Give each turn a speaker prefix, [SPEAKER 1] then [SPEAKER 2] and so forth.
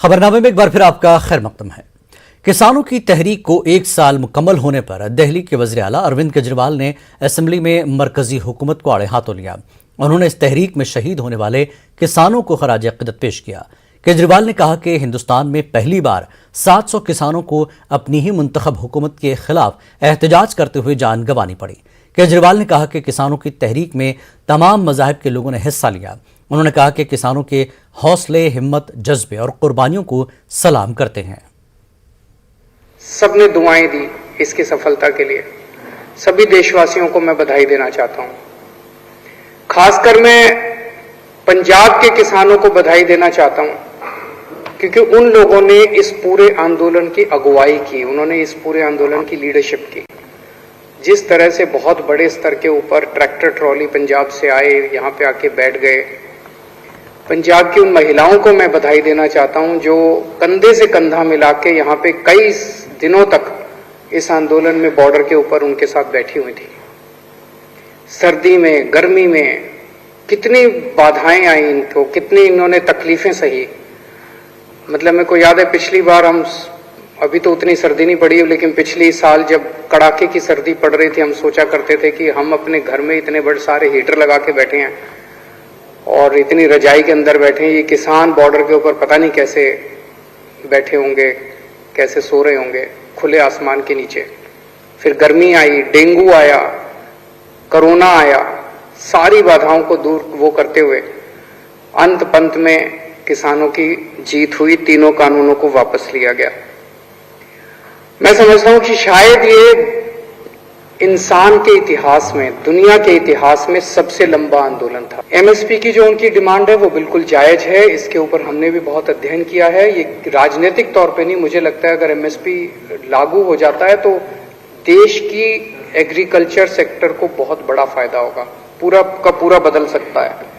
[SPEAKER 1] खबरनामे में एक बार फिर आपका खैर मकदम है। किसानों की तहरीक को एक साल मुकम्मल होने पर दिल्ली के वज़ीर आला अरविंद केजरीवाल ने असेंबली में मरकजी हुकूमत को आड़े हाथों लिया। उन्होंने इस तहरीक में शहीद होने वाले किसानों को खराज अक़ीदत पेश किया। केजरीवाल ने कहा कि हिंदुस्तान में पहली बार 700 किसानों को अपनी ही मुंतखब हुकूमत के खिलाफ एहतजाज करते हुए जान गंवानी पड़ी। केजरीवाल ने कहा कि किसानों की तहरीक में तमाम मज़ाहिब के लोगों ने हिस्सा लिया। उन्होंने कहा कि किसानों के हौसले, हिम्मत, जज्बे और कुर्बानियों को सलाम करते हैं।
[SPEAKER 2] सबने दुआएं दी इसकी सफलता के लिए। सभी देशवासियों को मैं बधाई देना चाहता हूं। खासकर मैं पंजाब के किसानों को बधाई देना चाहता हूं क्योंकि उन लोगों ने इस पूरे आंदोलन की अगुवाई की, उन्होंने इस पूरे आंदोलन की लीडरशिप की। जिस तरह से बहुत बड़े स्तर के ऊपर ट्रैक्टर ट्रॉली पंजाब से आए, यहां पे आके बैठ गए। पंजाब की उन महिलाओं को मैं बधाई देना चाहता हूं जो कंधे से कंधा मिला के यहां पे कई दिनों तक इस आंदोलन में बॉर्डर के ऊपर उनके साथ बैठी हुई थी। सर्दी में, गर्मी में कितनी बाधाएं आई इनको, कितनी इन्होंने तकलीफें सही। मतलब मेरे को याद है पिछली बार अभी तो उतनी सर्दी नहीं पड़ी, लेकिन पिछली साल जब कड़ाके की सर्दी पड़ रही थी, हम सोचा करते थे कि हम अपने घर में इतने बड़े सारे हीटर लगा के बैठे हैं और इतनी रजाई के अंदर बैठे हैं। ये किसान बॉर्डर के ऊपर पता नहीं कैसे बैठे होंगे, कैसे सो रहे होंगे खुले आसमान के नीचे। फिर गर्मी आई, डेंगू आया, कोरोना आया, सारी बाधाओं को दूर वो करते हुए अंत पंत में किसानों की जीत हुई। तीनों कानूनों को वापस लिया गया। मैं समझता हूं कि शायद ये इंसान के इतिहास में, दुनिया के इतिहास में सबसे लंबा आंदोलन था। एमएसपी की जो उनकी डिमांड है वो बिल्कुल जायज है। इसके ऊपर हमने भी बहुत अध्ययन किया है। ये राजनीतिक तौर पे नहीं, मुझे लगता है अगर एमएसपी लागू हो जाता है तो देश की एग्रीकल्चर सेक्टर को बहुत बड़ा फायदा होगा, पूरा का पूरा बदल सकता है।